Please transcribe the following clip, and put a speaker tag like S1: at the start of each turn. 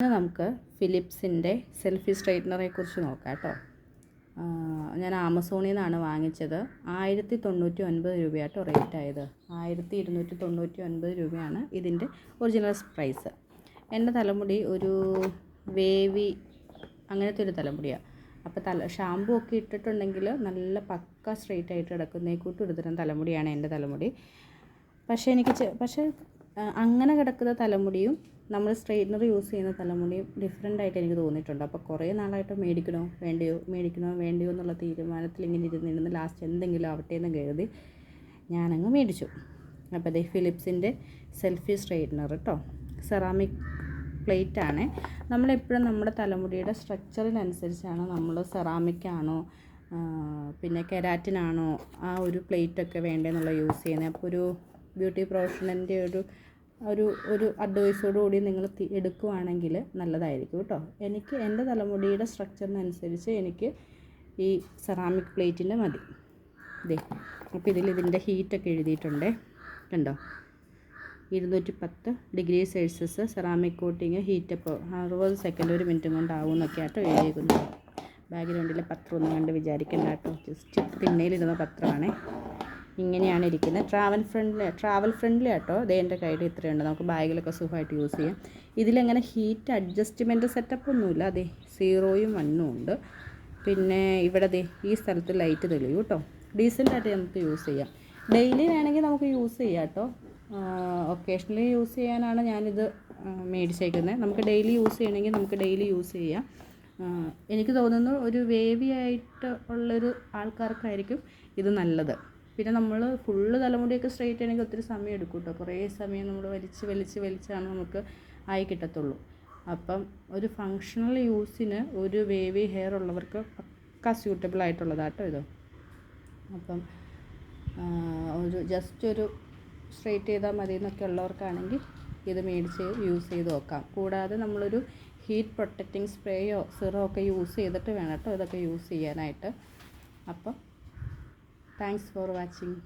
S1: ഇന്ന് നമുക്ക് ഫിലിപ്സിൻ്റെ സെൽഫി സ്ട്രൈറ്റ്നറെ കുറിച്ച് നോക്കാം കേട്ടോ. ഞാൻ ആമസോണിൽ നിന്നാണ് വാങ്ങിച്ചത്. 1099 രൂപയാട്ടോ റേറ്റ് ആയത്. 1299 രൂപയാണ് ഇതിൻ്റെ ഒറിജിനൽ പ്രൈസ്. എൻ്റെ തലമുടി ഒരു വേവി അങ്ങനത്തെ ഒരു തലമുടിയാണ്. അപ്പോൾ ഷാമ്പൂ ഒക്കെ ഇട്ടിട്ടുണ്ടെങ്കിൽ നല്ല പക്ക സ്ട്രെയിറ്റ് ആയിട്ട് കിടക്കുന്നേക്കൂട്ടും ഒരുതരം തലമുടിയാണ് എൻ്റെ തലമുടി. പക്ഷേ അങ്ങനെ കിടക്കുന്ന തലമുടിയും നമ്മൾ സ്ട്രെയിറ്റ്നർ യൂസ് ചെയ്യുന്ന തലമുടിയും ഡിഫറെൻ്റ് ആയിട്ട് എനിക്ക് തോന്നിയിട്ടുണ്ട്. അപ്പോൾ കുറേ നാളായിട്ട് മേടിക്കണോ വേണ്ടിയോ എന്നുള്ള തീരുമാനത്തിൽ ഇങ്ങനെ ഇരുന്നിരുന്ന് ലാസ്റ്റ് എന്തെങ്കിലും ആവട്ടെ എന്ന് കരുതി ഞാനങ്ങ് മേടിച്ചു. അപ്പോൾ അതേ ഫിലിപ്സിൻ്റെ സെൽഫി സ്ട്രെയിറ്റ്നർ കേട്ടോ. സെറാമിക് പ്ലേറ്റ് ആണ്. നമ്മളെപ്പോഴും നമ്മുടെ തലമുടിയുടെ സ്ട്രക്ചറിനനുസരിച്ചാണ് നമ്മൾ സെറാമിക്കാണോ പിന്നെ കെരാറ്റിനാണോ ആ ഒരു പ്ലേറ്റൊക്കെ വേണ്ടതെന്നുള്ള യൂസ് ചെയ്യുന്നത്. അപ്പോൾ ഒരു ബ്യൂട്ടി പ്രൊഫഷണലിൻ്റെ ഒരു അഡ്വൈസോടുകൂടി നിങ്ങൾ എടുക്കുവാണെങ്കിൽ നല്ലതായിരിക്കും കേട്ടോ. എനിക്ക് എൻ്റെ തലമുടിയുടെ സ്ട്രക്ചറിനനുസരിച്ച് എനിക്ക് ഈ സെറാമിക് പ്ലേറ്റിൻ്റെ മതി. അപ്പോൾ ഇതിൻ്റെ ഹീറ്റൊക്കെ എഴുതിയിട്ടുണ്ട് കണ്ടോ. 210 degree Celsius ceramic coating heat up 60 second 1 മിനിറ്റും കൊണ്ടാവും എന്നൊക്കെ ആട്ടോ എഴുതിയിരിക്കുന്നത്. ബാക്ക്ഗ്രൗണ്ടിലെ പത്രമൊന്നും കണ്ട് വിചാരിക്കണ്ട കേട്ടോ. ജസ്റ്റ് തിണ്ണയിലിരുന്ന പത്രമാണ്. ഇങ്ങനെയാണ് ഇരിക്കുന്നത്. ട്രാവൽ ഫ്രണ്ട്ലി ആട്ടോ. എൻ്റെ കയ്യിൽ ഇത്രയുണ്ട്. നമുക്ക് ബാഗിലൊക്കെ സുഖമായിട്ട് യൂസ് ചെയ്യാം. ഇതിലെങ്ങനെ ഹീറ്റ് അഡ്ജസ്റ്റ്മെൻറ്റ് സെറ്റപ്പ് ഒന്നുമില്ല. 0യും 1ഉം ഉണ്ട്. പിന്നെ ഇവിടെ ഈ സ്ഥലത്ത് ലൈറ്റ് തെളിയും കേട്ടോ. ഡീസൻ്റായിട്ട് നമുക്ക് യൂസ് ചെയ്യാം. ഡെയിലി വേണമെങ്കിൽ നമുക്ക് യൂസ് ചെയ്യാം കേട്ടോ. ഒക്കേഷണലി യൂസ് ചെയ്യാനാണ് ഞാനിത് മേടിച്ചേക്കുന്നത്. നമുക്ക് ഡെയിലി യൂസ് ചെയ്യണമെങ്കിൽ നമുക്ക് ഡെയിലി യൂസ് ചെയ്യാം. എനിക്ക് തോന്നുന്നു ഒരു വേവി ആയിട്ട് ഉള്ളൊരു ആൾക്കാർക്കായിരിക്കും ഇത് നല്ലത്. പിന്നെ നമ്മൾ ഫുള്ള് തലമുടിയൊക്കെ സ്ട്രെയിറ്റ് ചെയ്യണമെങ്കിൽ ഒത്തിരി സമയം എടുക്കും കേട്ടോ. കുറേ സമയം നമ്മൾ വലിച്ചാണ് നമുക്ക് ആയി കിട്ടത്തുള്ളൂ. അപ്പം ഒരു ഫങ്ഷണൽ യൂസിന് ഒരു വേവി ഹെയർ ഉള്ളവർക്ക് പക്ക സ്യൂട്ടബിൾ ആയിട്ടുള്ളതാട്ടോ ഇത്. അപ്പം ഒരു സ്ട്രെയിറ്റ് ചെയ്താൽ മതി എന്നൊക്കെ ഉള്ളവർക്കാണെങ്കിൽ ഇത് മേടിച്ച് യൂസ് ചെയ്ത് നോക്കാം. കൂടാതെ നമ്മളൊരു ഹീറ്റ് പ്രൊട്ടക്റ്റിംഗ് സ്പ്രേയോ സിറോ ഒക്കെ യൂസ് ചെയ്തിട്ട് വേണം കേട്ടോ ഇതൊക്കെ യൂസ് ചെയ്യാനായിട്ട്. അപ്പം താങ്ക്സ് ഫോർ വാച്ചിങ്.